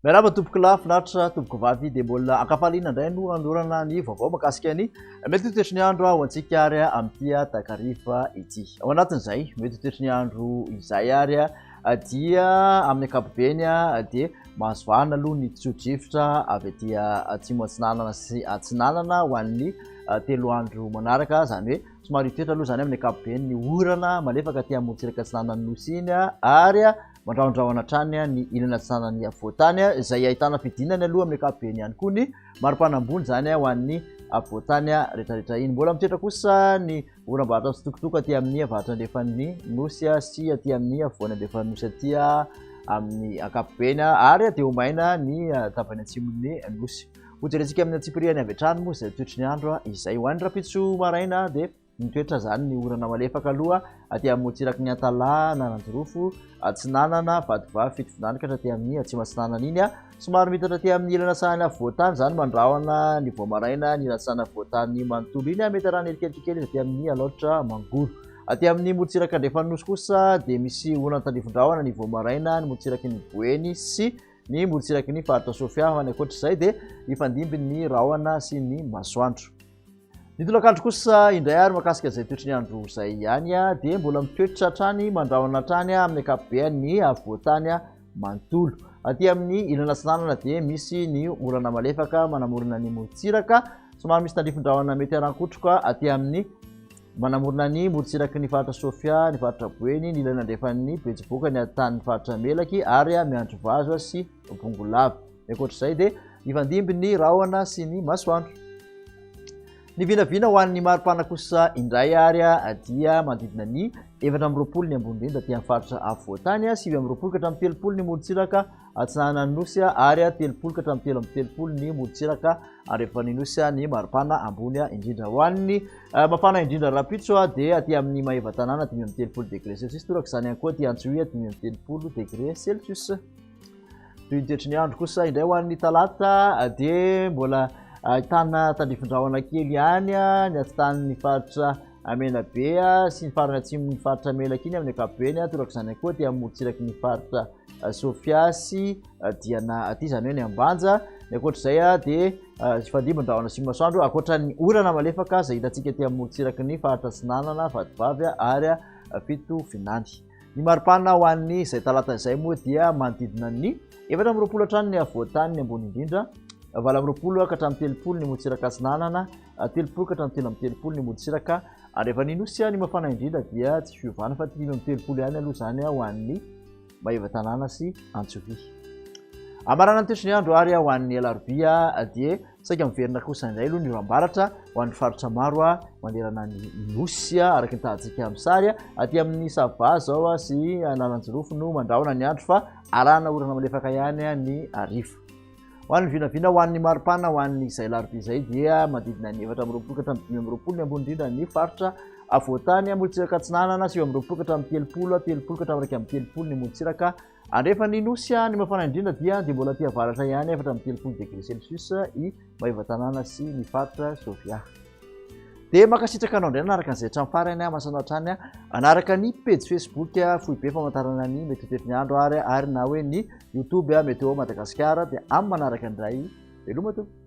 Miarahaba tompoko lafinaritra tompoko vavy dia mbola ankafaliana indray no andorana ny vaovao mahakasika ny mety ho toetry ny andro ho antsika ary amin'ity takariva ity. Ao anatin'izay mety ho toetry ny andro izay ary dia amin'ny ankapobeny dia mahazo vahana aloha ny tsodrivotra avy aty atsimo atsinanana sy atsinanana ho an'ny telo andro manaraka, zany hoe somary toetra aloha zany amin'ny ankapobeny ny orana malefaka aty amontsiraka atsinanan'ny nosy iny ary mandraondraona hatrany ny ilana atsinanan'ny afovoantany izay ahitana fidinany aloha amin'ny ankapobeny ihany koa ny marim-panambony zany ho an'ny afovoantany rehetrarehetra iny. Mbola mitoetra kosa ny oram-bahatra mitsitokotoko aty amin'ny avaratra andefan'ny nosy sy aty amin'ny afovoany andefan'ny nosy aty amin'ny ankapobeny ary dia ho maina ny tapany atsimon'ny nosy. Hojerentsika amin'ny atsipiriany avy hatrany moa izay toetry ny andro izay ho an'ny rapitso maraina dia mitoetra zany ny orana malefaka aloha aty amontsiraky ny Antalà na Ananjorofo atsinanana vadivavy fito finanikatra aty amin'ny atsimo atsinanana iny somary mitatra aty amin'ny ilana sahany afovoantany zany mandrahona ny voamaraina ny ilana sahany afovoantany manontolo iny mety arahana elikelikely aty amin'ny alaotra mangoro. Aty amin'ny morontsiraka andrefan'ny nosy kosa dia misy orana tandrifondrahona ny voamaraina ny morontsiraky ny Boeny sy ny morontsiraky ny faritra Sofia ho any ankoatr'izay dia ifandimby ny rahona sy ny masoandro. Ny tolakandro kosa indray ary makasika izay toetry ny andro izay ihany dia mbola mitoetra hatrany mandrahona hatrany amin'ny ankapobeny ny afovoantany manontolo. Aty amin'ny ilana atsinanana dia misy ny orana malefaka manamorona ny morontsiraka somary misy tandrifondrahona mety arankotroka aty amin'ny manamorona ny morontsiraky ny faritra Sofia, ny faritra Boeny, ny ilana andrefan'ny Betsiboka, ny atanin'ny faritra Melaky ary miandro vazo sy bongolava. Ankoatr'izay dia ifandimby ny rahona sy ny masoandro. Ny vinavina ho an'ny maripana kosa indray ary dia manodidina ny 420 ny ambony indrindra aty amin'ny faritra afovoantany, 720 ka hatramin'ny 30 ny morontsiraka atsinanan'ny nosy ary 30 ka hatramin'ny 330 ny morontsiraka andrefan'ny nosy ny maripana ambony indrindra. Ho an'ny mafana indrindra rapitso dia aty amin'ny Maeva tanàna 30 degré Celsius, toraka izany ihany koa aty Antsohihy 30 degré Celsius. Toy ny toetry ny andro kosa indray ho an'ny talata dia mbola ahitana tandrifondrahona kely ihany ny atsitan'ny faritra Menabe sy ny farany atsimon'ny faritra Melaky iny amin'ny ankapobeny, toraka izany koa dia morontsiraky ny faritra Sofia sy Diana aty zany hoe ny Ambanja. Ny ankoatr'izay dia ifandimby-ndrahona sy masoandro ankoatra ny orana malefaka izay hitantsika aty amin'ny morontsiraky ny faritra Atsinanana, vadivavy ary fito finany. Ny maripana ho an'ny izay talata izay moa dia manodidina ny 420 hatrany ny afovoantany ny ambony indrindra, 420 ka hatramin'ny 30 ny morontsiraka atsinanana, 30 ka hatramin'ny 30 ny morontsiraka andrefan'ny nosy. Ny mafana indrindra dia tsy fiovana fa 30 ihany aloha zany ho an'ny Maeva tanàna sy Antsohihy. Amarana ny toetry ny andro ary ho an'ny alarobia dia saika miverina kosa indray aloha ny oram-baratra ho an'ny faritra maro manderana ny nosy araka ny tahantsika amin'ny sary aty amin'ny Sava zao sy Ananjorofo no mandrahona ny andro fa arahana orana malefaka ihany ny ariva. Ho an'ny vinavina ho an'ny maripana ho an'ny izay alarobia izay dia manodidina ny 420 ka hatramin'ny 520 ny ambony indrindra ny faritra afovoantany morontsiraka atsinanana, 720 ka hatramin'ny 30 ka hatramin'ny 30 ny morontsiraka andrefan'ny nosy. Ny mafana indrindra dia mbola aty avaratra ihany 430 degré Celsius i Maeva tanàna sy ny faritra Sofia. Dia makasitraka anao indray anaraka an'izay hatramin'ny farany masana hatrany anaraka ny page Facebook Foibe famantarana ny mety ho toetry ny andro ary na hoe ny YouTube Météo Madagasikara dia amin'ny manaraka indray veloma tompoko.